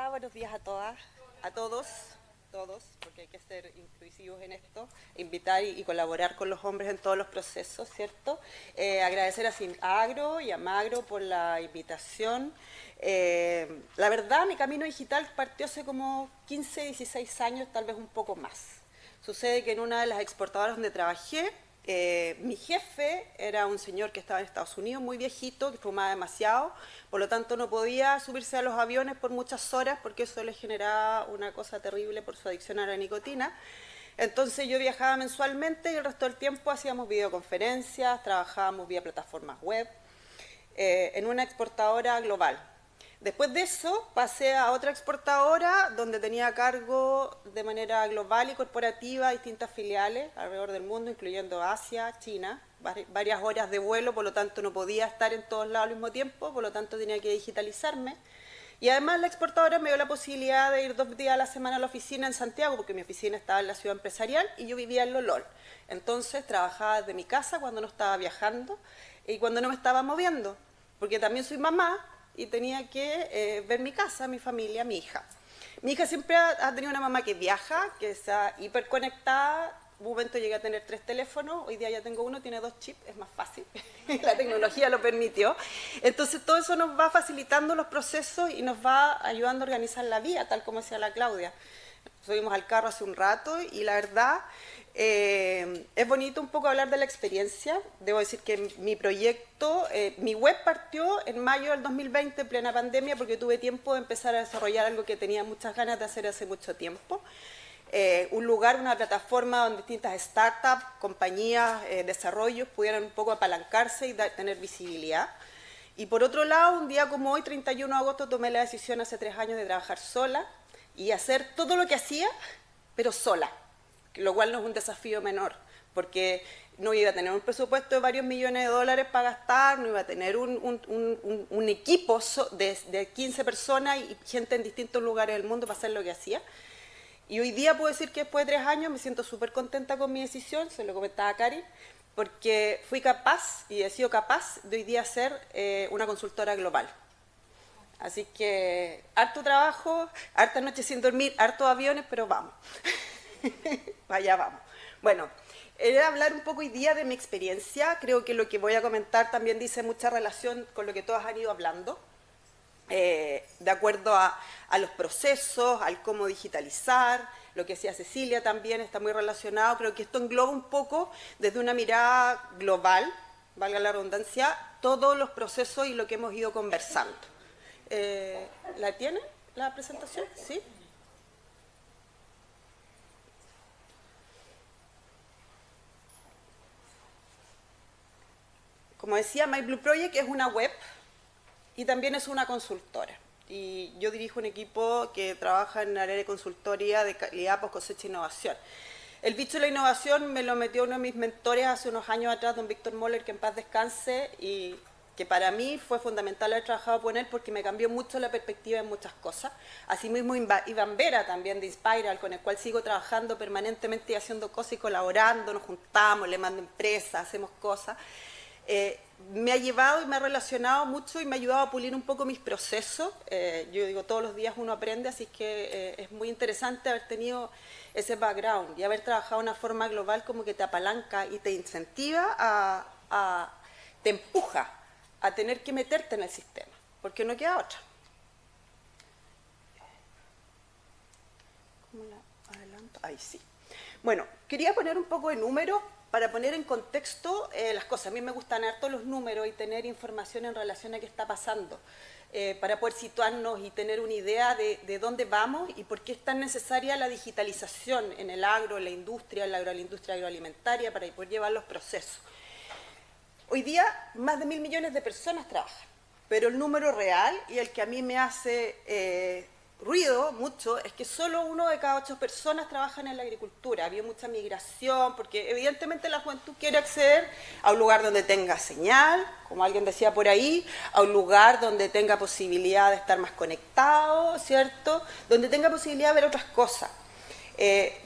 Hola, buenos días a todas, a todos, porque hay que ser inclusivos en esto, invitar y colaborar con los hombres en todos los procesos, ¿cierto? Agradecer a Sinagro y a Magro por la invitación. La verdad, mi camino digital partió hace como 15, 16 años, tal vez un poco más. Sucede que en una de las exportadoras donde trabajé, mi jefe era un señor que estaba en Estados Unidos, muy viejito, que fumaba demasiado, por lo tanto no podía subirse a los aviones por muchas horas porque eso le generaba una cosa terrible por su adicción a la nicotina. Entonces yo viajaba mensualmente y el resto del tiempo hacíamos videoconferencias, trabajábamos vía plataformas web, en una exportadora global. Después de eso pasé a otra exportadora donde tenía a cargo de manera global y corporativa distintas filiales alrededor del mundo, incluyendo Asia, China, varias horas de vuelo, por lo tanto no podía estar en todos lados al mismo tiempo, por lo tanto tenía que digitalizarme. Y además la exportadora me dio la posibilidad de ir 2 días a la semana a la oficina en Santiago, porque mi oficina estaba en la ciudad empresarial y yo vivía en Lolol. Entonces trabajaba desde mi casa cuando no estaba viajando y cuando no me estaba moviendo, porque también soy mamá y tenía que ver mi casa, mi familia, mi hija. Mi hija siempre ha tenido una mamá que viaja, que está hiperconectada. Un momento llegué a tener 3 teléfonos, hoy día ya tengo uno, tiene 2 chips, es más fácil, la tecnología lo permitió. Entonces todo eso nos va facilitando los procesos y nos va ayudando a organizar la vida, tal como decía la Claudia. Subimos al carro hace un rato y la verdad es bonito un poco hablar de la experiencia. Debo decir que mi proyecto, mi web partió en mayo del 2020, en plena pandemia, porque tuve tiempo de empezar a desarrollar algo que tenía muchas ganas de hacer hace mucho tiempo. Un lugar, una plataforma donde distintas startups, compañías, desarrollos pudieran un poco apalancarse y tener visibilidad. Y por otro lado, un día como hoy, 31 de agosto, tomé la decisión hace 3 años de trabajar sola y hacer todo lo que hacía, pero sola, lo cual no es un desafío menor, porque no iba a tener un presupuesto de varios millones de dólares para gastar, no iba a tener un equipo de 15 personas y gente en distintos lugares del mundo para hacer lo que hacía. Y hoy día puedo decir que después de 3 años me siento súper contenta con mi decisión, se lo comentaba a Cari, porque fui capaz y he sido capaz de hoy día ser una consultora global. Así que harto trabajo, harta noche sin dormir, hartos aviones, pero vamos. Allá vamos. Bueno, era hablar un poco hoy día de mi experiencia. Creo que lo que voy a comentar también dice mucha relación con lo que todas han ido hablando. De acuerdo a los procesos, al cómo digitalizar, lo que decía Cecilia también está muy relacionado. Creo que esto engloba un poco desde una mirada global, valga la redundancia, todos los procesos y lo que hemos ido conversando. ¿La tienen la presentación? ¿Sí? Como decía, My Blue Project es una web y también es una consultora. Y yo dirijo un equipo que trabaja en el área de consultoría de calidad, post cosecha e innovación. El bicho de la innovación me lo metió uno de mis mentores hace unos años atrás, don Víctor Moller, que en paz descanse, y que para mí fue fundamental haber trabajado con él porque me cambió mucho la perspectiva en muchas cosas. Asimismo, Iván Vera también de Inspiral, con el cual sigo trabajando permanentemente y haciendo cosas y colaborando, nos juntamos, le mando empresas, hacemos cosas. Me ha llevado y me ha relacionado mucho y me ha ayudado a pulir un poco mis procesos. Yo digo, todos los días uno aprende, así que es muy interesante haber tenido ese background y haber trabajado de una forma global como que te apalanca y te incentiva te empuja a tener que meterte en el sistema, porque no queda otra. ¿Cómo la adelanto? Ahí sí. Bueno, quería poner un poco de números para poner en contexto las cosas. A mí me gustan harto los números y tener información en relación a qué está pasando, para poder situarnos y tener una idea de dónde vamos y por qué es tan necesaria la digitalización en el agro, en la industria agroalimentaria, para poder llevar los procesos. Hoy día, más de 1.000 millones de personas trabajan, pero el número real y el que a mí me hace ruido mucho es que solo 1 de cada 8 personas trabajan en la agricultura. Había mucha migración porque evidentemente la juventud quiere acceder a un lugar donde tenga señal, como alguien decía por ahí, a un lugar donde tenga posibilidad de estar más conectado, ¿cierto? Donde tenga posibilidad de ver otras cosas.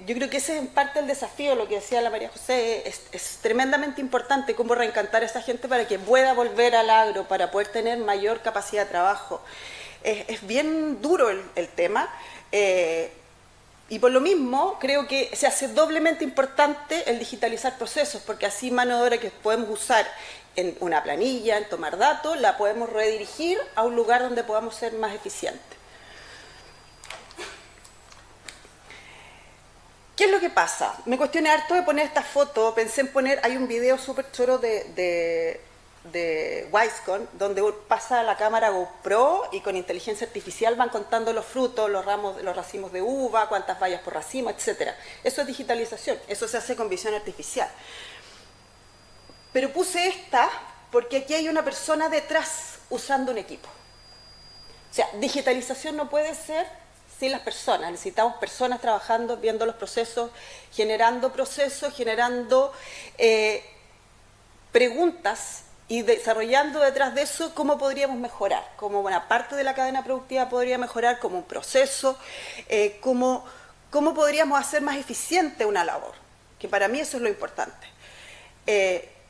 Yo creo que ese es en parte el desafío, lo que decía la María José, es tremendamente importante cómo reencantar a esa gente para que pueda volver al agro, para poder tener mayor capacidad de trabajo. es bien duro el tema. Y por lo mismo creo que se hace doblemente importante el digitalizar procesos, porque así mano de obra que podemos usar en una planilla, en tomar datos, la podemos redirigir a un lugar donde podamos ser más eficientes. ¿Qué es lo que pasa? Me cuestioné harto de poner esta foto, pensé en poner, hay un video súper choro de Wisecon, donde pasa la cámara GoPro y con inteligencia artificial van contando los frutos, los racimos de uva, cuántas bayas por racimo, etc. Eso es digitalización, eso se hace con visión artificial. Pero puse esta porque aquí hay una persona detrás usando un equipo. O sea, digitalización no puede ser sin las personas, necesitamos personas trabajando, viendo los procesos, generando preguntas y desarrollando detrás de eso cómo podríamos mejorar, cómo una parte de la cadena productiva podría mejorar, como un proceso, cómo podríamos hacer más eficiente una labor, que para mí eso es lo importante.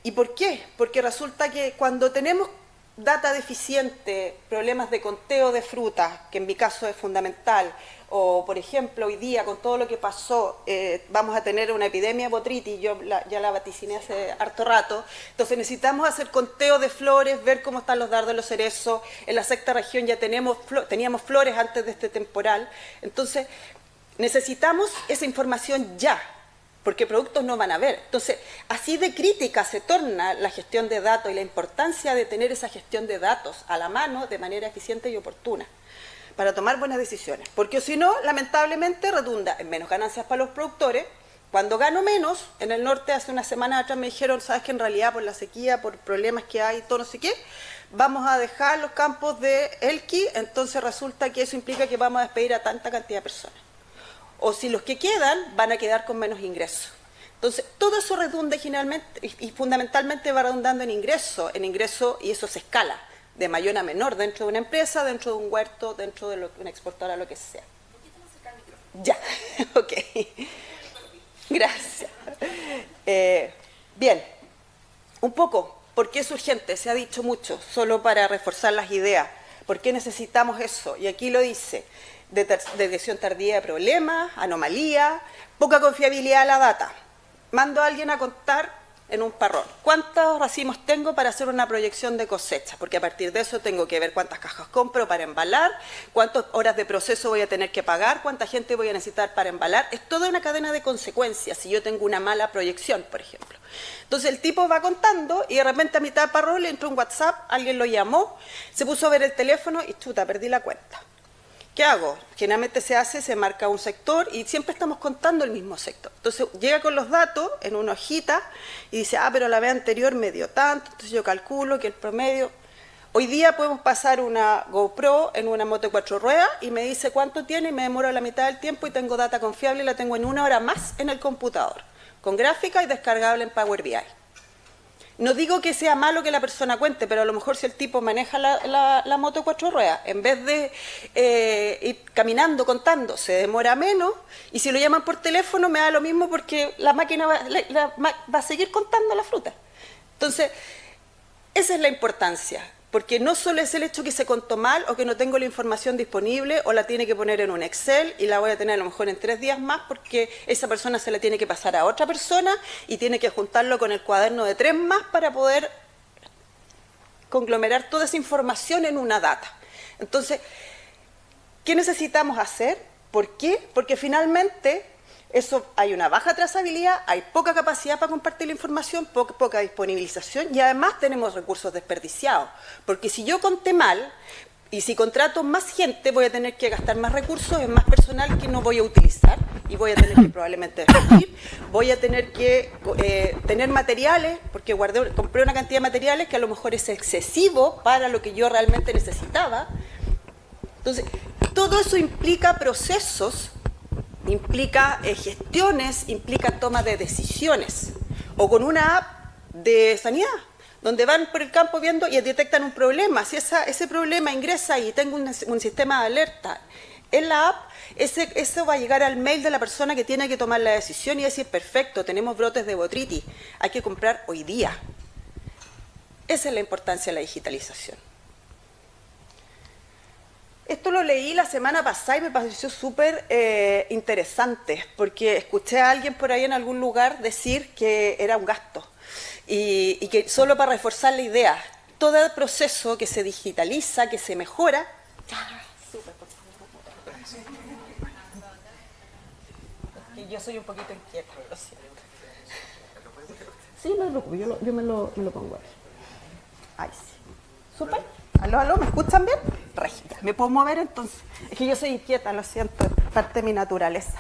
¿Y por qué? Porque resulta que cuando tenemos data deficiente, problemas de conteo de frutas, que en mi caso es fundamental, o por ejemplo hoy día con todo lo que pasó vamos a tener una epidemia de botritis, yo ya la vaticiné hace harto rato, entonces necesitamos hacer conteo de flores, ver cómo están los dardos, los cerezos, en la sexta región ya teníamos flores antes de este temporal, entonces necesitamos esa información ya, porque productos no van a haber. Entonces, así de crítica se torna la gestión de datos y la importancia de tener esa gestión de datos a la mano de manera eficiente y oportuna para tomar buenas decisiones. Porque si no, lamentablemente redunda en menos ganancias para los productores. Cuando gano menos, en el norte hace una semana atrás me dijeron, sabes que en realidad por la sequía, por problemas que hay, todo no sé qué, vamos a dejar los campos de Elqui, entonces resulta que eso implica que vamos a despedir a tanta cantidad de personas. O si los que quedan van a quedar con menos ingresos. Entonces, todo eso redunda generalmente y fundamentalmente va redundando en ingreso, y eso se escala de mayor a menor dentro de una empresa, dentro de un huerto, dentro de una exportadora, lo que sea. Ya, ok. Gracias. Bien, un poco, ¿por qué es urgente? Se ha dicho mucho, solo para reforzar las ideas. ¿Por qué necesitamos eso? Y aquí lo dice. Detección tardía de problemas, anomalía, poca confiabilidad de la data. Mando a alguien a contar en un parrón cuántos racimos tengo para hacer una proyección de cosecha, porque a partir de eso tengo que ver cuántas cajas compro para embalar, cuántas horas de proceso voy a tener que pagar, cuánta gente voy a necesitar para embalar. Es toda una cadena de consecuencias si yo tengo una mala proyección, por ejemplo. Entonces el tipo va contando y de repente a mitad de parrón le entró un WhatsApp, alguien lo llamó, se puso a ver el teléfono y chuta, perdí la cuenta. ¿Qué hago? Generalmente se marca un sector y siempre estamos contando el mismo sector. Entonces llega con los datos en una hojita y dice, pero la vez anterior me dio tanto, entonces yo calculo que el promedio... Hoy día podemos pasar una GoPro en una moto de 4 ruedas y me dice cuánto tiene y me demoro la mitad del tiempo y tengo data confiable y la tengo en 1 hora más en el computador, con gráfica y descargable en Power BI. No digo que sea malo que la persona cuente, pero a lo mejor si el tipo maneja la moto de 4 ruedas, en vez de ir caminando, contando, se demora menos, y si lo llaman por teléfono me da lo mismo porque la máquina va a seguir contando la fruta. Entonces, esa es la importancia, porque no solo es el hecho que se contó mal o que no tengo la información disponible o la tiene que poner en un Excel y la voy a tener a lo mejor en 3 días más porque esa persona se la tiene que pasar a otra persona y tiene que juntarlo con el cuaderno de 3 más para poder conglomerar toda esa información en una data. Entonces, ¿qué necesitamos hacer? ¿Por qué? Porque finalmente... Eso, hay una baja trazabilidad, hay poca capacidad para compartir la información, poca disponibilización y además tenemos recursos desperdiciados. Porque si yo conté mal y si contrato más gente voy a tener que gastar más recursos en más personal que no voy a utilizar y voy a tener que probablemente despedir, voy a tener que tener materiales, porque compré una cantidad de materiales que a lo mejor es excesivo para lo que yo realmente necesitaba. Entonces, todo eso implica procesos, implica gestiones, implica toma de decisiones, o con una app de sanidad, donde van por el campo viendo y detectan un problema. Si ese problema ingresa y tengo un sistema de alerta en la app, eso va a llegar al mail de la persona que tiene que tomar la decisión y decir, perfecto, tenemos brotes de botritis, hay que comprar hoy día. Esa es la importancia de la digitalización. Esto lo leí la semana pasada y me pareció súper interesante, porque escuché a alguien por ahí en algún lugar decir que era un gasto y que solo para reforzar la idea, todo el proceso que se digitaliza, que se mejora. Yo soy un poquito inquieta, lo siento. Sí, no te preocupes, yo me lo pongo ahí. Ahí sí. ¿Súper? ¿Aló, aló? ¿Me escuchan bien? Regita. ¿Me puedo mover entonces? Es que yo soy inquieta, lo siento, es parte de mi naturaleza.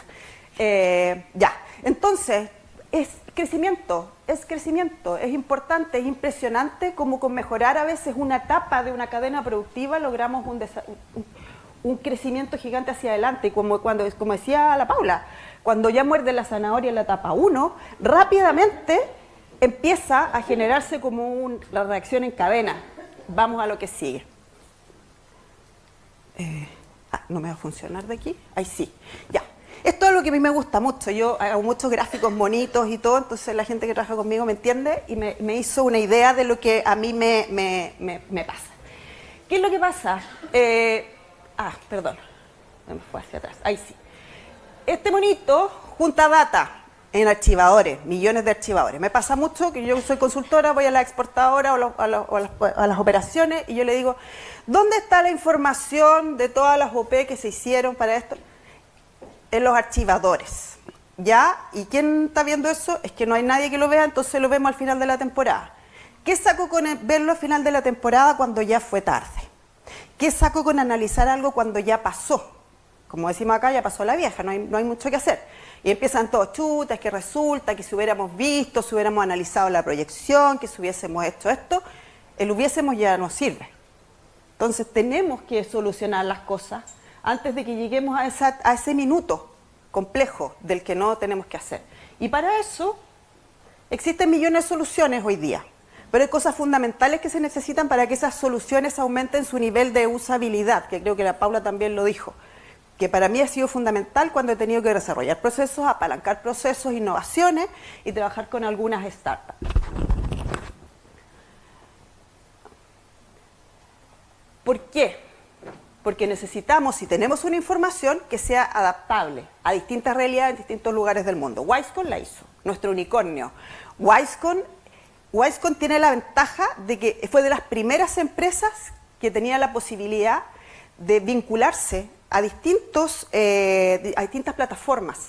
Ya, entonces, es crecimiento, es importante, es impresionante como con mejorar a veces una etapa de una cadena productiva logramos un crecimiento gigante hacia adelante. Y como decía la Paula, cuando ya muerde la zanahoria en la etapa 1, rápidamente empieza a generarse como la reacción en cadena. Vamos a lo que sigue. No me va a funcionar de aquí. Ahí sí. Ya. Esto es lo que a mí me gusta mucho. Yo hago muchos gráficos bonitos y todo, entonces la gente que trabaja conmigo me entiende y me hizo una idea de lo que a mí me pasa. ¿Qué es lo que pasa? Perdón. Me fue hacia atrás. Ahí sí. Este monito junta data en archivadores, millones de archivadores. Me pasa mucho que yo soy consultora, voy a la exportadora a las operaciones y yo le digo, ¿dónde está la información de todas las OP que se hicieron para esto? En los archivadores. ¿Ya? ¿Y quién está viendo eso? Es que no hay nadie que lo vea, entonces lo vemos al final de la temporada. ¿Qué saco con verlo al final de la temporada cuando ya fue tarde? ¿Qué saco con analizar algo cuando ya pasó? Como decimos acá, ya pasó la vieja, no hay mucho que hacer. Y empiezan todos chutas, que resulta, que si hubiéramos visto, si hubiéramos analizado la proyección, que si hubiésemos hecho esto, el hubiésemos ya no sirve. Entonces tenemos que solucionar las cosas antes de que lleguemos a ese minuto complejo del que no tenemos que hacer. Y para eso existen millones de soluciones hoy día, pero hay cosas fundamentales que se necesitan para que esas soluciones aumenten su nivel de usabilidad, que creo que la Paula también lo dijo, que para mí ha sido fundamental cuando he tenido que desarrollar procesos, apalancar procesos, innovaciones y trabajar con algunas startups. ¿Por qué? Porque necesitamos, si tenemos una información, que sea adaptable a distintas realidades en distintos lugares del mundo. Wisecon la hizo, nuestro unicornio. Wisecon tiene la ventaja de que fue de las primeras empresas que tenía la posibilidad de vincularse a distintas plataformas.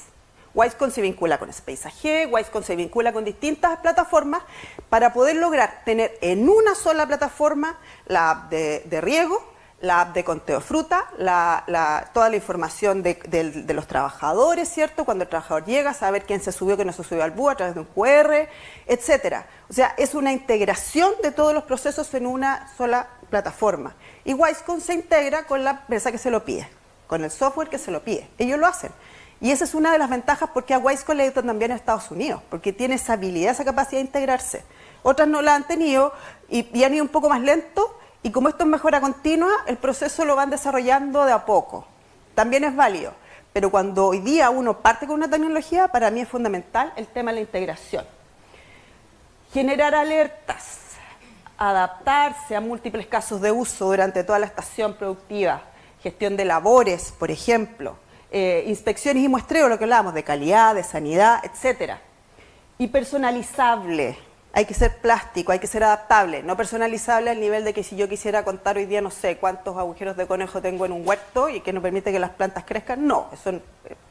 Wisecon se vincula con Space AG, Wisecon se vincula con distintas plataformas para poder lograr tener en una sola plataforma la app de riego, la app de conteo fruta, toda la información de los trabajadores, ¿cierto? Cuando el trabajador llega, saber quién se subió, quién no se subió al bus a través de un QR, etcétera. O sea, es una integración de todos los procesos en una sola plataforma. Y Wisecon se integra con la empresa que se lo pide, con el software que se lo pide. Ellos lo hacen. Y esa es una de las ventajas porque a Wisecon le editan también en Estados Unidos, porque tiene esa habilidad, esa capacidad de integrarse. Otras no la han tenido y han ido un poco más lento, y como esto es mejora continua, el proceso lo van desarrollando de a poco. También es válido, pero cuando hoy día uno parte con una tecnología, para mí es fundamental el tema de la integración. Generar alertas, adaptarse a múltiples casos de uso durante toda la estación productiva, gestión de labores, por ejemplo, inspecciones y muestreo, lo que hablábamos de calidad, de sanidad, etcétera. Y personalizable. Hay que ser plástico, hay que ser adaptable, no personalizable al nivel de que si yo quisiera contar hoy día, no sé, cuántos agujeros de conejo tengo en un huerto y que no permite que las plantas crezcan, no, eso es un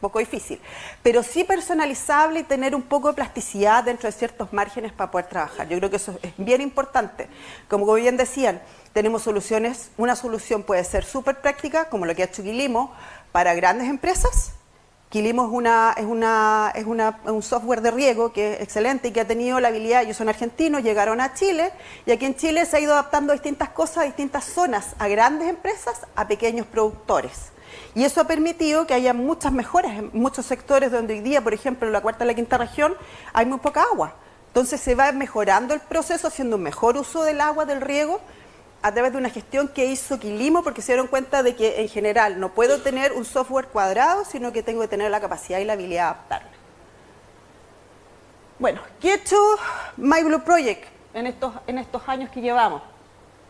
poco difícil. Pero sí personalizable y tener un poco de plasticidad dentro de ciertos márgenes para poder trabajar. Yo creo que eso es bien importante. Como bien decían, tenemos soluciones, una solución puede ser súper práctica, como lo que ha hecho Quilimo, para grandes empresas. Quilimo es un software de riego que es excelente y que ha tenido la habilidad, ellos son argentinos, llegaron a Chile y aquí en Chile se ha ido adaptando a distintas cosas, a distintas zonas, a grandes empresas, a pequeños productores. Y eso ha permitido que haya muchas mejoras en muchos sectores donde hoy día, por ejemplo, en la cuarta y la quinta región, hay muy poca agua. Entonces se va mejorando el proceso, haciendo un mejor uso del agua, del riego, a través de una gestión que hizo Quilimo, porque se dieron cuenta de que en general no puedo tener un software cuadrado, sino que tengo que tener la capacidad y la habilidad de adaptarme. Bueno, ¿qué ha hecho My Blue Project en estos años que llevamos?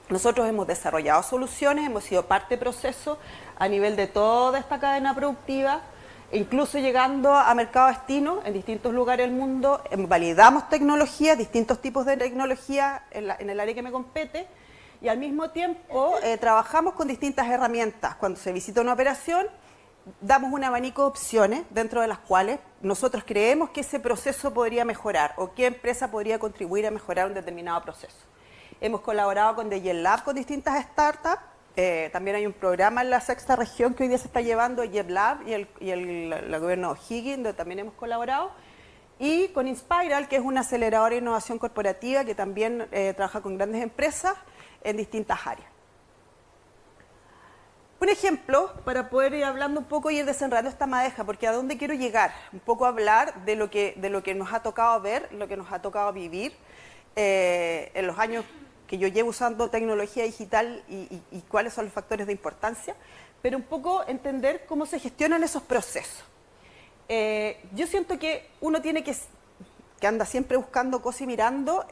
Nosotros hemos desarrollado soluciones, hemos sido parte de proceso a nivel de toda esta cadena productiva, incluso llegando a mercado destino en distintos lugares del mundo. Validamos tecnologías, distintos tipos de tecnología en el área que me compete, y al mismo tiempo trabajamos con distintas herramientas. Cuando se visita una operación, damos un abanico de opciones dentro de las cuales nosotros creemos que ese proceso podría mejorar o qué empresa podría contribuir a mejorar un determinado proceso. Hemos colaborado con The YesLab, con distintas startups. También hay un programa en la sexta región que hoy día se está llevando, YesLab y el gobierno de O'Higgins, donde también hemos colaborado. Y con Inspiral, que es una aceleradora de innovación corporativa que también trabaja con grandes empresas en distintas áreas. Un ejemplo, para poder ir hablando un poco y ir desenredando esta madeja, porque a dónde quiero llegar, un poco hablar de lo que nos ha tocado ver, lo que nos ha tocado vivir en los años que yo llevo usando tecnología digital y cuáles son los factores de importancia, pero un poco entender cómo se gestionan esos procesos. Yo siento que uno tiene que anda siempre buscando cosas y mirando,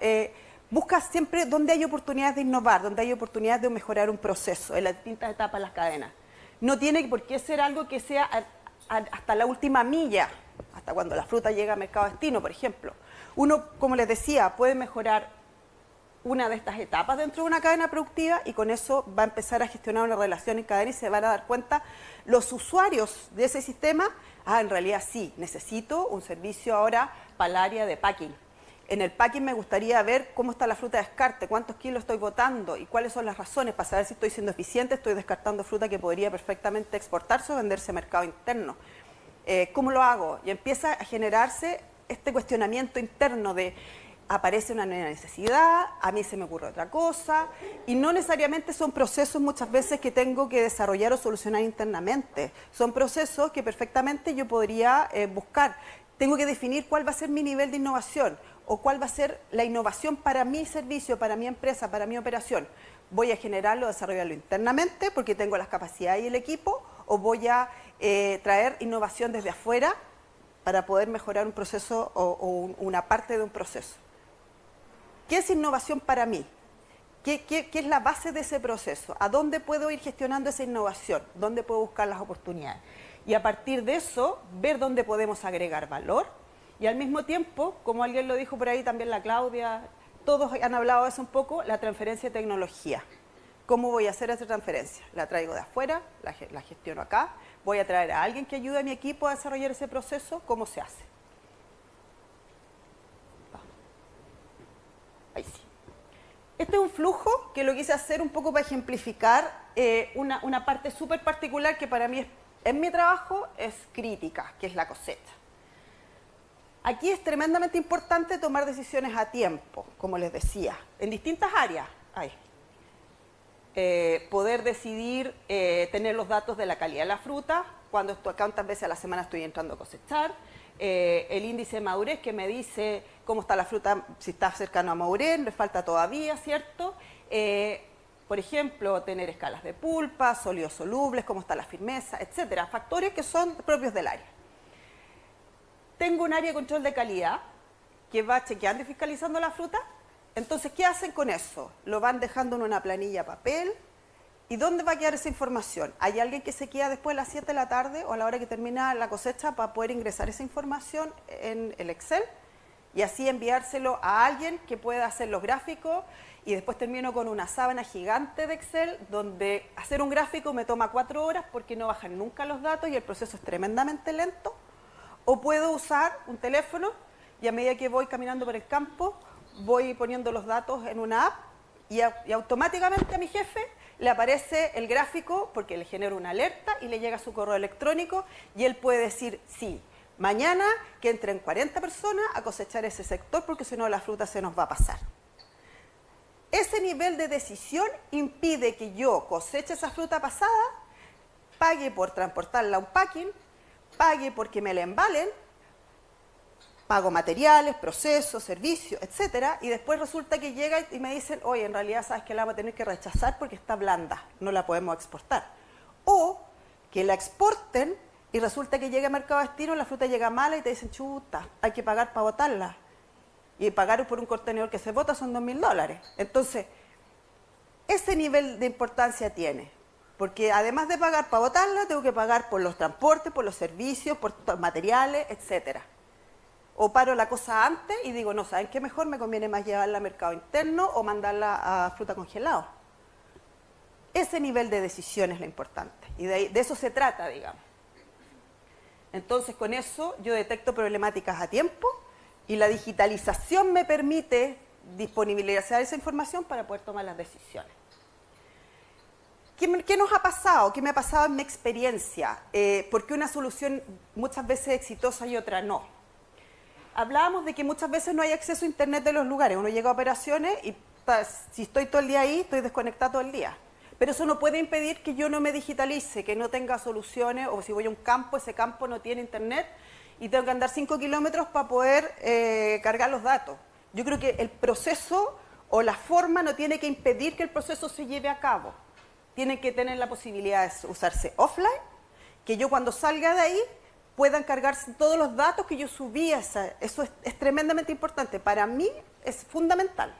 busca siempre donde hay oportunidades de innovar, donde hay oportunidades de mejorar un proceso en las distintas etapas de las cadenas. No tiene por qué ser algo que sea hasta la última milla, hasta cuando la fruta llega a mercado destino, por ejemplo. Uno, como les decía, puede mejorar una de estas etapas dentro de una cadena productiva y con eso va a empezar a gestionar una relación en cadena y se van a dar cuenta los usuarios de ese sistema, en realidad sí, necesito un servicio ahora para el área de packing. En el packing me gustaría ver cómo está la fruta de descarte, cuántos kilos estoy botando y cuáles son las razones para saber si estoy siendo eficiente, estoy descartando fruta que podría perfectamente exportarse o venderse a mercado interno. ¿Cómo lo hago? Y empieza a generarse este cuestionamiento interno de aparece una nueva necesidad, a mí se me ocurre otra cosa, y no necesariamente son procesos muchas veces que tengo que desarrollar o solucionar internamente. Son procesos que perfectamente yo podría buscar. Tengo que definir cuál va a ser mi nivel de innovación o cuál va a ser la innovación para mi servicio, para mi empresa, para mi operación. ¿Voy a generarlo, desarrollarlo internamente porque tengo las capacidades y el equipo? ¿O voy a traer innovación desde afuera para poder mejorar un proceso o una parte de un proceso? ¿Qué es innovación para mí? ¿Qué es la base de ese proceso? ¿A dónde puedo ir gestionando esa innovación? ¿Dónde puedo buscar las oportunidades? Y a partir de eso, ver dónde podemos agregar valor. Y al mismo tiempo, como alguien lo dijo por ahí, también la Claudia, todos han hablado de eso un poco, la transferencia de tecnología. ¿Cómo voy a hacer esa transferencia? La traigo de afuera, la gestiono acá, voy a traer a alguien que ayude a mi equipo a desarrollar ese proceso, ¿cómo se hace? Ahí sí. Este es un flujo que lo quise hacer un poco para ejemplificar una parte súper particular que para mí en mi trabajo es crítica, que es la cosecha. Aquí es tremendamente importante tomar decisiones a tiempo, como les decía, en distintas áreas. Poder decidir tener los datos de la calidad de la fruta, cuántas veces a la semana estoy entrando a cosechar, el índice de madurez que me dice cómo está la fruta, si está cercano a madurez, le falta todavía, ¿cierto? Por ejemplo, tener escalas de pulpa, sólidos solubles, cómo está la firmeza, etcétera. Factores que son propios del área. Tengo un área de control de calidad que va chequeando y fiscalizando la fruta. Entonces, ¿qué hacen con eso? Lo van dejando en una planilla papel. ¿Y dónde va a quedar esa información? ¿Hay alguien que se queda después de las 7 de la tarde o a la hora que termina la cosecha para poder ingresar esa información en el Excel? Y así enviárselo a alguien que pueda hacer los gráficos y después termino con una sábana gigante de Excel donde hacer un gráfico me toma 4 horas porque no bajan nunca los datos y el proceso es tremendamente lento. O puedo usar un teléfono y a medida que voy caminando por el campo voy poniendo los datos en una app y automáticamente a mi jefe le aparece el gráfico porque le genero una alerta y le llega su correo electrónico y él puede decir, sí, mañana que entren 40 personas a cosechar ese sector porque si no la fruta se nos va a pasar. Ese nivel de decisión impide que yo coseche esa fruta pasada, pague por transportarla a un packing, pague porque me la embalen, pago materiales, procesos, servicios, etcétera, y después resulta que llega y me dicen, oye, en realidad sabes que la vamos a tener que rechazar porque está blanda, no la podemos exportar. O que la exporten y resulta que llega a mercado destino, la fruta llega mala y te dicen, chuta, hay que pagar para botarla. Y pagar por un contenedor que se bota son $2.000. Entonces, ese nivel de importancia tiene. Porque además de pagar para botarla, tengo que pagar por los transportes, por los servicios, por los materiales, etcétera. O paro la cosa antes y digo, no, ¿saben qué mejor? Me conviene más llevarla al mercado interno o mandarla a fruta congelada. Ese nivel de decisión es lo importante. Y de eso se trata, digamos. Entonces, con eso yo detecto problemáticas a tiempo y la digitalización me permite disponibilizar esa información para poder tomar las decisiones. ¿Qué nos ha pasado? ¿Qué me ha pasado en mi experiencia? ¿Por qué una solución muchas veces es exitosa y otra no? Hablábamos de que muchas veces no hay acceso a internet de los lugares. Uno llega a operaciones y si estoy todo el día ahí, estoy desconectado todo el día. Pero eso no puede impedir que yo no me digitalice, que no tenga soluciones, o si voy a un campo, ese campo no tiene internet y tengo que andar 5 kilómetros para poder cargar los datos. Yo creo que el proceso o la forma no tiene que impedir que el proceso se lleve a cabo. Tiene que tener la posibilidad de usarse offline, que yo cuando salga de ahí puedan cargarse todos los datos que yo subí. Eso es tremendamente importante. Para mí es fundamental.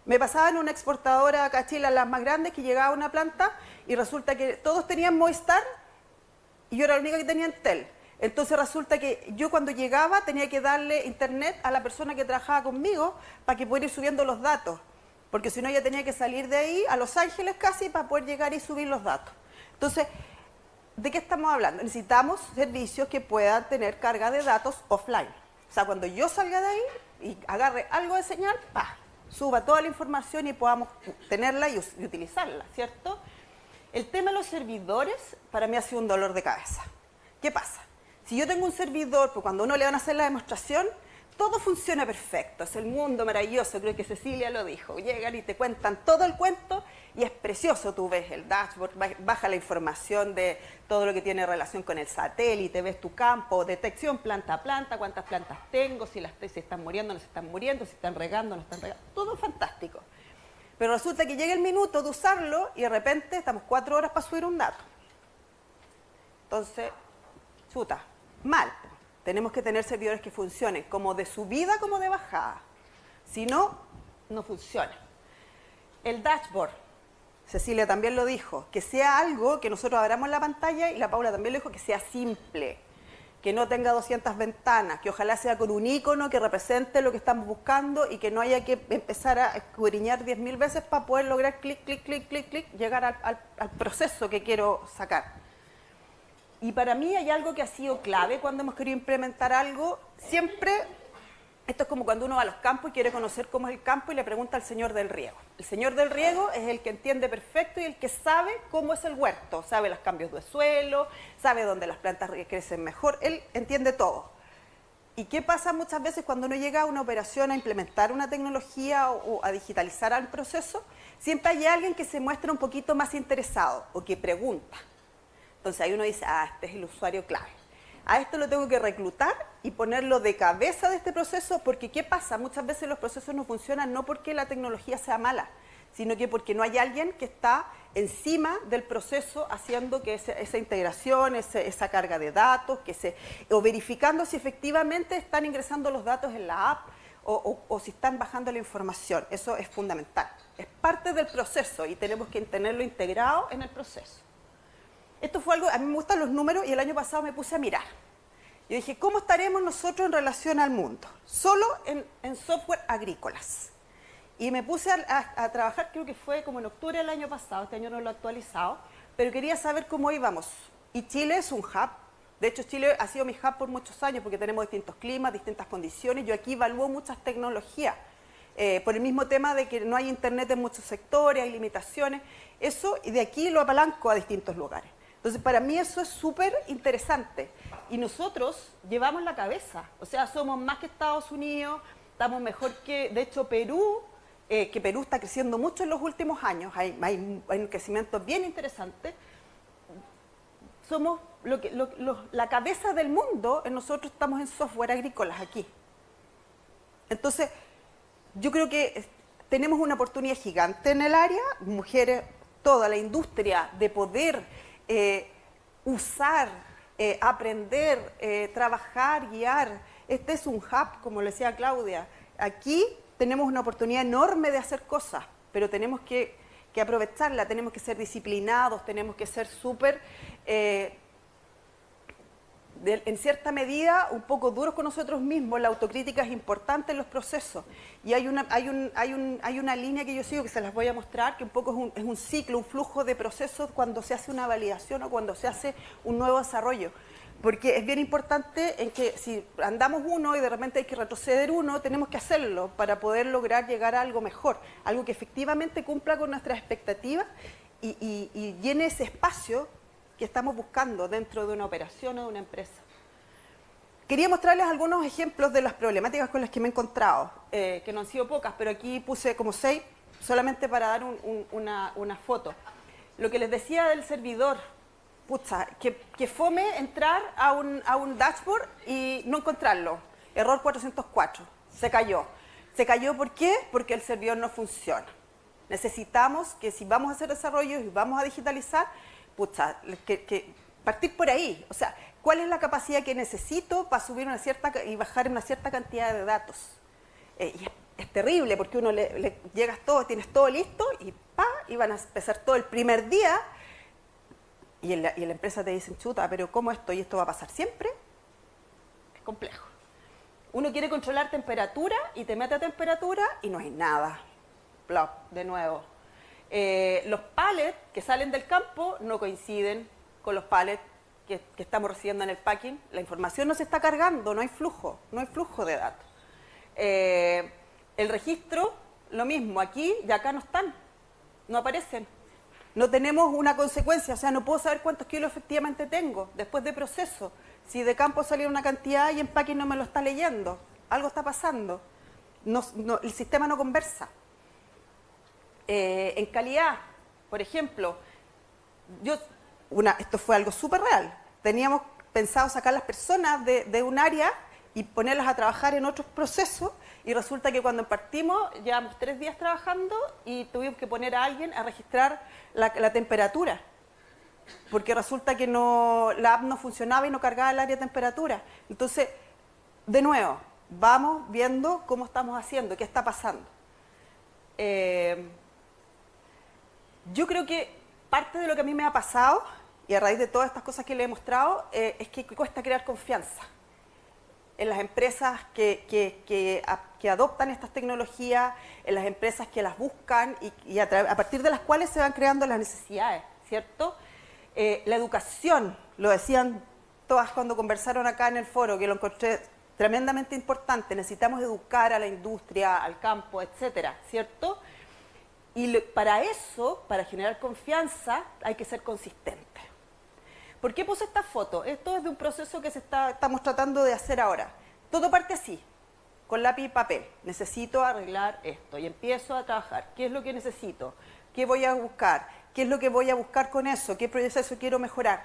Me pasaba en una exportadora acá a Chile, las más grandes, que llegaba a una planta y resulta que todos tenían Movistar y yo era la única que tenía Entel. Entonces resulta que yo cuando llegaba tenía que darle internet a la persona que trabajaba conmigo para que pudiera ir subiendo los datos. Porque si no, ya tenía que salir de ahí a Los Ángeles casi para poder llegar y subir los datos. Entonces, ¿de qué estamos hablando? Necesitamos servicios que puedan tener carga de datos offline. O sea, cuando yo salga de ahí y agarre algo de señal, suba toda la información y podamos tenerla y utilizarla, ¿cierto? El tema de los servidores para mí ha sido un dolor de cabeza. ¿Qué pasa? Si yo tengo un servidor, pues cuando uno le van a hacer la demostración, todo funciona perfecto, es el mundo maravilloso, creo que Cecilia lo dijo. Llegan y te cuentan todo el cuento y es precioso. Tú ves el dashboard, baja la información de todo lo que tiene relación con el satélite, ves tu campo, detección planta a planta, cuántas plantas tengo, si se están muriendo, no se están muriendo, si están regando, no están regando, todo fantástico. Pero resulta que llega el minuto de usarlo y de repente estamos 4 horas para subir un dato. Entonces, chuta, mal. Tenemos que tener servidores que funcionen como de subida como de bajada. Si no, no funciona. El dashboard, Cecilia también lo dijo, que sea algo que nosotros abramos en la pantalla y la Paula también lo dijo, que sea simple, que no tenga 200 ventanas, que ojalá sea con un icono que represente lo que estamos buscando y que no haya que empezar a escudriñar 10.000 veces para poder lograr clic, clic, clic, clic, clic, llegar al proceso que quiero sacar. Y para mí hay algo que ha sido clave cuando hemos querido implementar algo. Siempre, esto es como cuando uno va a los campos y quiere conocer cómo es el campo y le pregunta al señor del riego. El señor del riego es el que entiende perfecto y el que sabe cómo es el huerto, sabe los cambios de suelo, sabe dónde las plantas crecen mejor, él entiende todo. ¿Y qué pasa muchas veces cuando uno llega a una operación a implementar una tecnología o a digitalizar el proceso? Siempre hay alguien que se muestra un poquito más interesado o que pregunta. Entonces ahí uno dice, este es el usuario clave. A esto lo tengo que reclutar y ponerlo de cabeza de este proceso, porque ¿qué pasa? Muchas veces los procesos no funcionan no porque la tecnología sea mala, sino que porque no hay alguien que está encima del proceso haciendo que esa integración, esa carga de datos, o verificando si efectivamente están ingresando los datos en la app o si están bajando la información. Eso es fundamental. Es parte del proceso y tenemos que tenerlo integrado en el proceso. Esto fue algo, a mí me gustan los números y el año pasado me puse a mirar. Yo dije, ¿cómo estaremos nosotros en relación al mundo? Solo en software agrícolas. Y me puse a trabajar, creo que fue como en octubre del año pasado, este año no lo he actualizado, pero quería saber cómo íbamos. Y Chile es un hub. De hecho, Chile ha sido mi hub por muchos años porque tenemos distintos climas, distintas condiciones. Yo aquí evalúo muchas tecnologías. Por el mismo tema de que no hay internet en muchos sectores, hay limitaciones. Eso, y de aquí lo apalanco a distintos lugares. Entonces, para mí eso es súper interesante. Y nosotros llevamos la cabeza. O sea, somos más que Estados Unidos, estamos mejor que, de hecho, Perú, que Perú está creciendo mucho en los últimos años. Hay un crecimiento bien interesante. Somos la cabeza del mundo, nosotros estamos en software agrícolas aquí. Entonces, yo creo que tenemos una oportunidad gigante en el área, mujeres, toda la industria de poder usar, aprender, trabajar, guiar. Este es un hub, como le decía Claudia. Aquí tenemos una oportunidad enorme de hacer cosas, pero tenemos que que aprovecharla, tenemos que ser disciplinados, tenemos que ser súper, en cierta medida, un poco duros con nosotros mismos. La autocrítica es importante en los procesos. Y hay una línea que yo sigo, que se las voy a mostrar, que un poco es un ciclo, un flujo de procesos cuando se hace una validación o cuando se hace un nuevo desarrollo. Porque es bien importante en que si andamos uno y de repente hay que retroceder uno, tenemos que hacerlo para poder lograr llegar a algo mejor, algo que efectivamente cumpla con nuestras expectativas y llene ese espacio que estamos buscando dentro de una operación o de una empresa. Quería mostrarles algunos ejemplos de las problemáticas con las que me he encontrado, que no han sido pocas, pero aquí puse como 6 solamente para dar una foto. Lo que les decía del servidor, pucha, que fome entrar a un dashboard y no encontrarlo. Error 404, se cayó. ¿Se cayó por qué? Porque el servidor no funciona. Necesitamos que si vamos a hacer desarrollos y vamos a digitalizar, pucha, que partir por ahí. O sea, ¿cuál es la capacidad que necesito para subir una cierta y bajar una cierta cantidad de datos? Y es terrible porque uno le llegas todo, tienes todo listo y van a empezar todo el primer día. Y en la empresa te dicen, chuta, pero ¿cómo esto? ¿Y esto va a pasar siempre? Es complejo. Uno quiere controlar temperatura y te mete a temperatura y no hay nada. Plop, de nuevo. Los pallets que salen del campo no coinciden con los pallets que estamos recibiendo en el packing. La información no se está cargando, no hay flujo de datos. El registro, lo mismo, aquí y acá no están, no aparecen. No tenemos una consecuencia, o sea, no puedo saber cuántos kilos efectivamente tengo después de proceso. Si de campo salió una cantidad y en packing no me lo está leyendo, algo está pasando. El sistema no conversa. En calidad, por ejemplo, esto fue algo súper real. Teníamos pensado sacar las personas de un área y ponerlas a trabajar en otros procesos y resulta que cuando partimos llevamos 3 días trabajando y tuvimos que poner a alguien a registrar la temperatura porque resulta que la app no funcionaba y no cargaba el área de temperatura. Entonces, de nuevo, vamos viendo cómo estamos haciendo, qué está pasando. Yo creo que parte de lo que a mí me ha pasado, y a raíz de todas estas cosas que le he mostrado, es que cuesta crear confianza en las empresas que adoptan estas tecnologías, en las empresas que las buscan y a partir de las cuales se van creando las necesidades, ¿cierto? La educación, lo decían todas cuando conversaron acá en el foro, que lo encontré tremendamente importante. Necesitamos educar a la industria, al campo, etcétera, ¿cierto? Y para eso, para generar confianza, hay que ser consistente. ¿Por qué puse esta foto? Esto es de un proceso que estamos tratando de hacer ahora. Todo parte así, con lápiz y papel. Necesito arreglar esto y empiezo a trabajar. ¿Qué es lo que necesito? ¿Qué voy a buscar? ¿Qué es lo que voy a buscar con eso? ¿Qué proceso quiero mejorar?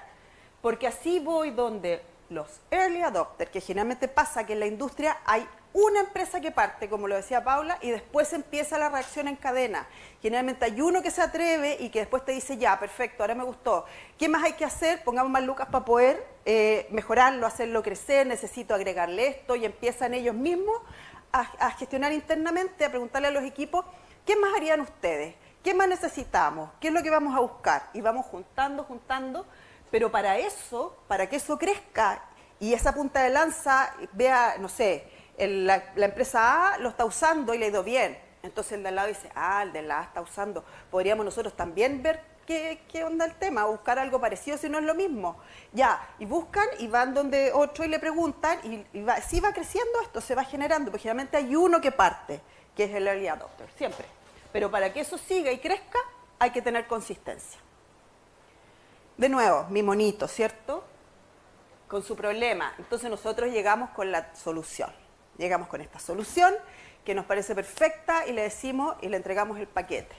Porque así voy donde los early adopters, que generalmente pasa que en la industria hay una empresa que parte, como lo decía Paula, y después empieza la reacción en cadena. Generalmente hay uno que se atreve y que después te dice, ya, perfecto, ahora me gustó. ¿Qué más hay que hacer? Pongamos más lucas para poder mejorarlo, hacerlo crecer, necesito agregarle esto, y empiezan ellos mismos a gestionar internamente, a preguntarle a los equipos, ¿qué más harían ustedes? ¿Qué más necesitamos? ¿Qué es lo que vamos a buscar? Y vamos juntando, pero para que eso crezca y esa punta de lanza vea, no sé, la empresa A lo está usando y le ha ido bien. Entonces el de al lado dice, el de la A está usando. Podríamos nosotros también ver qué onda el tema, buscar algo parecido si no es lo mismo. Ya, y buscan y van donde otro y le preguntan y si va creciendo esto, se va generando, porque generalmente hay uno que parte, que es el early adopter, siempre. Pero para que eso siga y crezca, hay que tener consistencia. De nuevo, mi monito, ¿cierto? Con su problema. Entonces nosotros llegamos con la solución. Llegamos con esta solución que nos parece perfecta y le decimos y le entregamos el paquete.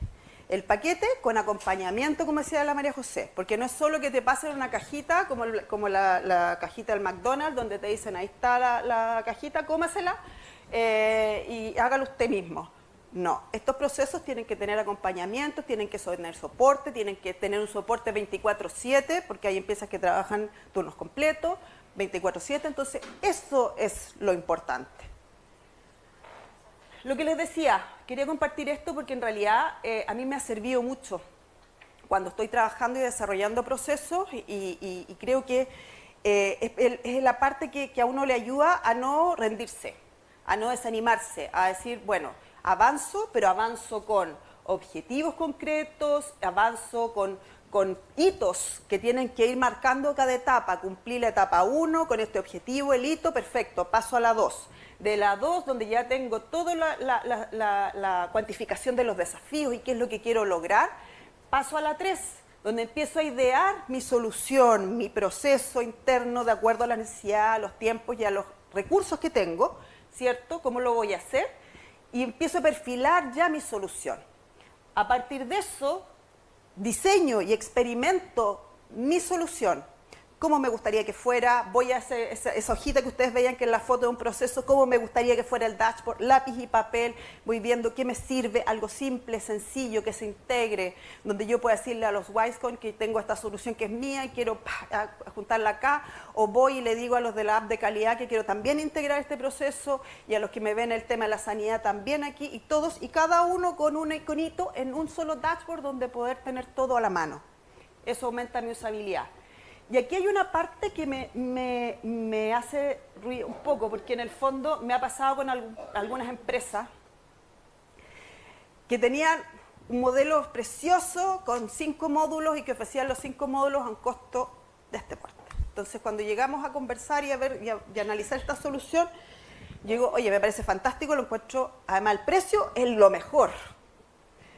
El paquete con acompañamiento, como decía la María José, porque no es solo que te pasen una cajita como la cajita del McDonald's, donde te dicen ahí está la cajita, cómasela y hágalo usted mismo. No, estos procesos tienen que tener acompañamiento, tienen que tener soporte, tienen que tener un soporte 24/7, porque hay empresas que trabajan turnos completos, 24/7, entonces eso es lo importante. Lo que les decía, quería compartir esto porque en realidad a mí me ha servido mucho cuando estoy trabajando y desarrollando procesos y creo que es la parte que a uno le ayuda a no rendirse, a no desanimarse, a decir, bueno, avanzo, pero avanzo con objetivos concretos, avanzo con hitos que tienen que ir marcando cada etapa. Cumplí la etapa 1 con este objetivo, el hito, perfecto, paso a la 2. De la 2, donde ya tengo toda la cuantificación de los desafíos y qué es lo que quiero lograr, paso a la 3, donde empiezo a idear mi solución, mi proceso interno de acuerdo a la necesidad, a los tiempos y a los recursos que tengo, ¿cierto? ¿Cómo lo voy a hacer? Y empiezo a perfilar ya mi solución. A partir de eso, diseño y experimento mi solución. Cómo me gustaría que fuera, voy a hacer esa hojita que ustedes veían que en la foto de un proceso, cómo me gustaría que fuera el dashboard, lápiz y papel, voy viendo qué me sirve, algo simple, sencillo, que se integre, donde yo pueda decirle a los Wisecoin que tengo esta solución que es mía y quiero juntarla acá, o voy y le digo a los de la app de calidad que quiero también integrar este proceso, y a los que me ven el tema de la sanidad también aquí, y todos, y cada uno con un iconito en un solo dashboard donde poder tener todo a la mano. Eso aumenta mi usabilidad. Y aquí hay una parte que me hace ruido un poco, porque en el fondo me ha pasado con algunas empresas que tenían un modelo precioso con 5 módulos y que ofrecían los 5 módulos a un costo de este porte. Entonces, cuando llegamos a conversar y a ver y analizar esta solución, yo digo, oye, me parece fantástico, lo encuentro, además el precio es lo mejor.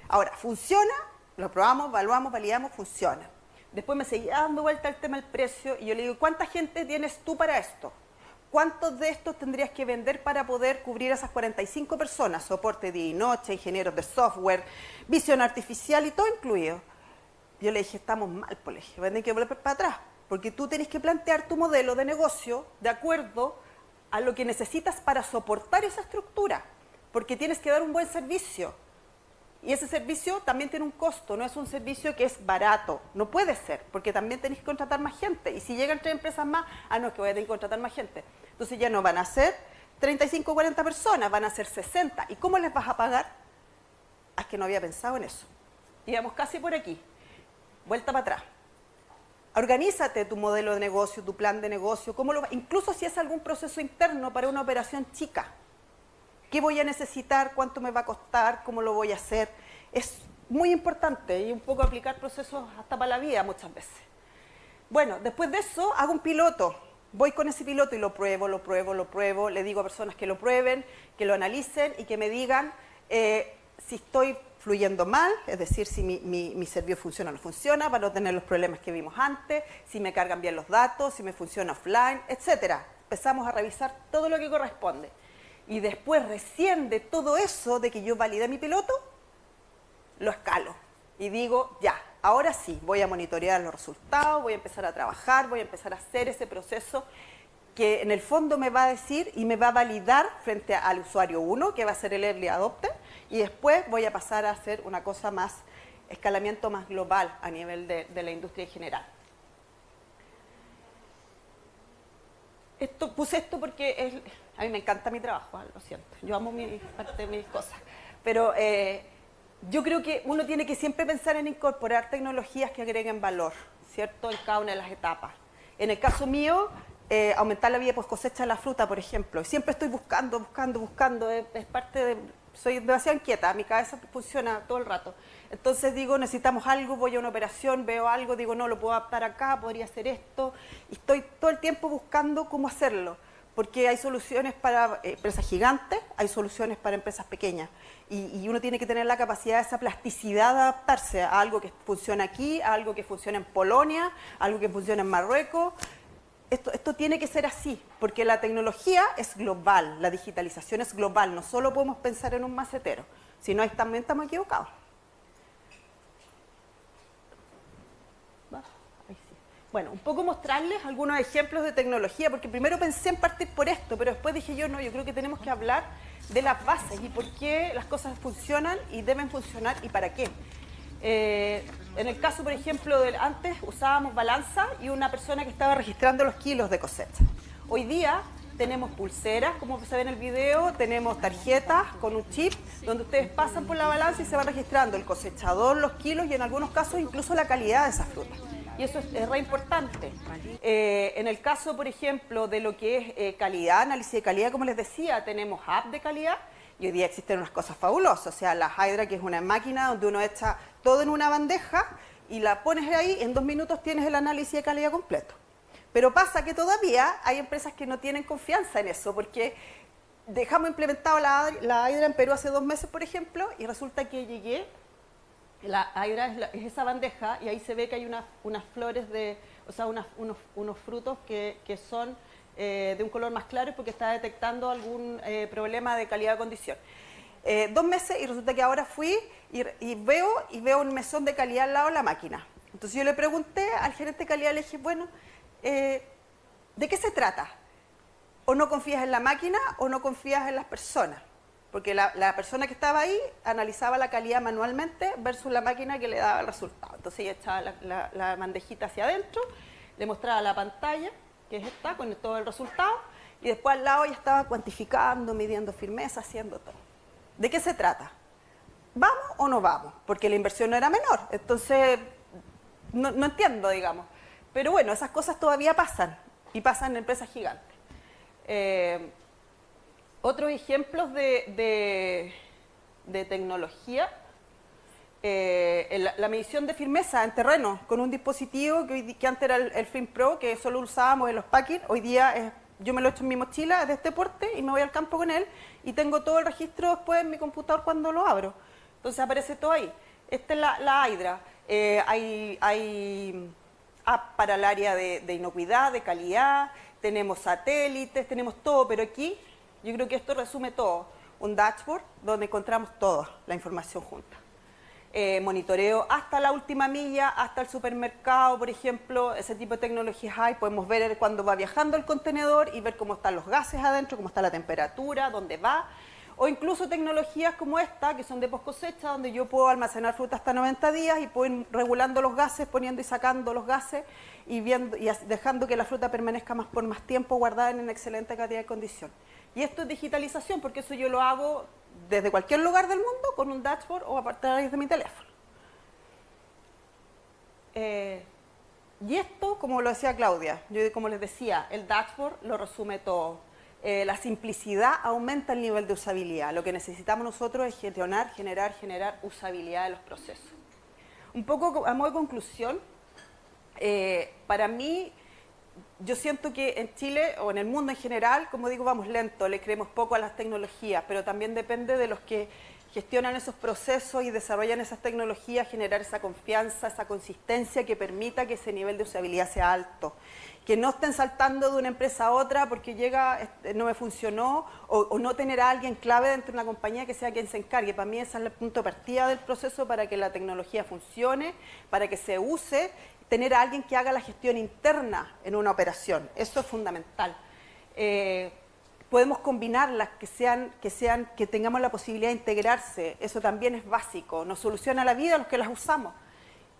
Ahora, ¿funciona? Lo probamos, evaluamos, validamos, funciona. Después me seguía dando vuelta el tema del precio y yo le digo, ¿cuánta gente tienes tú para esto? ¿Cuántos de estos tendrías que vender para poder cubrir a esas 45 personas? Soporte día y noche, ingenieros de software, visión artificial y todo incluido. Yo le dije, estamos mal, pues le dije, venden que volver para atrás, porque tú tienes que plantear tu modelo de negocio de acuerdo a lo que necesitas para soportar esa estructura, porque tienes que dar un buen servicio. Y ese servicio también tiene un costo, no es un servicio que es barato, no puede ser, porque también tenéis que contratar más gente. Y si llegan 3 empresas más, no, es que voy a tener que contratar más gente. Entonces ya no van a ser 35 o 40 personas, van a ser 60. ¿Y cómo les vas a pagar? Es que no había pensado en eso. Íbamos casi por aquí, vuelta para atrás. Organízate tu modelo de negocio, tu plan de negocio, incluso si es algún proceso interno para una operación chica. ¿Qué voy a necesitar? ¿Cuánto me va a costar? ¿Cómo lo voy a hacer? Es muy importante y un poco aplicar procesos hasta para la vida muchas veces. Bueno, después de eso hago un piloto. Voy con ese piloto y lo pruebo. Le digo a personas que lo prueben, que lo analicen y que me digan si estoy fluyendo mal, es decir, si mi servidor funciona o no funciona, para no tener los problemas que vimos antes, si me cargan bien los datos, si me funciona offline, etc. Empezamos a revisar todo lo que corresponde. Y después, recién de todo eso, de que yo validé mi piloto, lo escalo. Y digo, ya, ahora sí, voy a monitorear los resultados, voy a empezar a trabajar, voy a empezar a hacer ese proceso que en el fondo me va a decir y me va a validar frente al usuario 1, que va a ser el early adopter, y después voy a pasar a hacer una cosa más, escalamiento más global a nivel de la industria en general. Puse esto porque a mí me encanta mi trabajo, lo siento, yo amo parte de mis cosas, pero yo creo que uno tiene que siempre pensar en incorporar tecnologías que agreguen valor, ¿cierto?, en cada una de las etapas. En el caso mío, aumentar la vida post cosecha de la fruta, por ejemplo, y siempre estoy buscando, es parte de... Soy demasiado inquieta, mi cabeza funciona todo el rato. Entonces digo, necesitamos algo, voy a una operación, veo algo, digo, no, lo puedo adaptar acá, podría hacer esto. Y estoy todo el tiempo buscando cómo hacerlo, porque hay soluciones para empresas gigantes, hay soluciones para empresas pequeñas. Y uno tiene que tener la capacidad, esa plasticidad de adaptarse a algo que funciona aquí, a algo que funciona en Polonia, a algo que funciona en Marruecos. Esto tiene que ser así, porque la tecnología es global, la digitalización es global, no solo podemos pensar en un macetero, si no, también estamos equivocados. Ahí sí. Bueno, un poco mostrarles algunos ejemplos de tecnología, porque primero pensé en partir por esto, pero después dije yo, no, yo creo que tenemos que hablar de las bases y por qué las cosas funcionan y deben funcionar y para qué. En el caso, por ejemplo, antes usábamos balanza y una persona que estaba registrando los kilos de cosecha. Hoy día tenemos pulseras, como se ve en el video, tenemos tarjetas con un chip, donde ustedes pasan por la balanza y se van registrando el cosechador, los kilos y en algunos casos incluso la calidad de esa fruta. Y eso es re importante. En el caso, por ejemplo, de lo que es calidad, análisis de calidad, como les decía, tenemos app de calidad y hoy día existen unas cosas fabulosas. O sea, la Hydra, que es una máquina donde uno echa todo en una bandeja y la pones ahí, en 2 minutos tienes el análisis de calidad completo. Pero pasa que todavía hay empresas que no tienen confianza en eso, porque dejamos implementado la Hydra en Perú hace 2 meses, por ejemplo, y resulta que llegué. La Hydra es esa bandeja y ahí se ve que hay unas flores, o sea, unos frutos que son de un color más claro porque está detectando algún problema de calidad de condición. 2 meses y resulta que ahora fui y veo un mesón de calidad al lado de la máquina. Entonces yo le pregunté al gerente de calidad, le dije, bueno, ¿de qué se trata? ¿O no confías en la máquina o no confías en las personas? Porque la persona que estaba ahí analizaba la calidad manualmente versus la máquina que le daba el resultado. Entonces ella echaba la bandejita hacia adentro, le mostraba la pantalla, que es esta, con todo el resultado, y después al lado ella estaba cuantificando, midiendo firmeza, haciendo todo. ¿De qué se trata? ¿Vamos o no vamos? Porque la inversión no era menor, entonces no entiendo, digamos. Pero bueno, esas cosas todavía pasan, y pasan en empresas gigantes. Otros ejemplos de tecnología, la medición de firmeza en terreno con un dispositivo que antes era el FinPro, que solo usábamos en los packing, hoy día yo me lo echo en mi mochila, es de este porte y me voy al campo con él y tengo todo el registro después en mi computador cuando lo abro. Entonces aparece todo ahí. Esta es la Hydra. Hay app para el área de inocuidad, de calidad, tenemos satélites, tenemos todo, pero aquí yo creo que esto resume todo. Un dashboard donde encontramos toda la información junta. Monitoreo hasta la última milla, hasta el supermercado, por ejemplo, ese tipo de tecnologías hay. Podemos ver cuando va viajando el contenedor y ver cómo están los gases adentro, cómo está la temperatura, dónde va. O incluso tecnologías como esta, que son de post cosecha, donde yo puedo almacenar fruta hasta 90 días y puedo ir regulando los gases, poniendo y sacando los gases y dejando que la fruta permanezca por más tiempo guardada en excelente calidad de condición. Y esto es digitalización, porque eso yo lo hago desde cualquier lugar del mundo con un dashboard o a través de mi teléfono. Y esto, como lo decía Claudia, yo como les decía, el dashboard lo resume todo. La simplicidad aumenta el nivel de usabilidad. Lo que necesitamos nosotros es generar usabilidad de los procesos. Un poco a modo de conclusión, para mí, yo siento que en Chile o en el mundo en general, como digo, vamos lento, le creemos poco a las tecnologías, pero también depende de los que gestionan esos procesos y desarrollan esas tecnologías, generar esa confianza, esa consistencia que permita que ese nivel de usabilidad sea alto. Que no estén saltando de una empresa a otra porque no me funcionó, o no tener a alguien clave dentro de una compañía que sea quien se encargue. Para mí ese es el punto de partida del proceso para que la tecnología funcione, para que se use, tener a alguien que haga la gestión interna en una operación. Eso es fundamental. Podemos combinarlas, que tengamos la posibilidad de integrarse. Eso también es básico. Nos soluciona la vida a los que las usamos.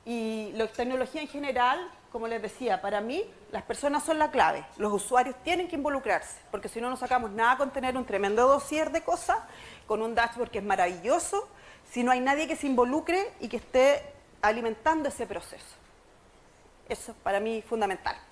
Y la tecnología en general, como les decía, para mí las personas son la clave. Los usuarios tienen que involucrarse, porque si no, no sacamos nada con tener un tremendo dossier de cosas, con un dashboard que es maravilloso, si no hay nadie que se involucre y que esté alimentando ese proceso. Eso para mí es fundamental.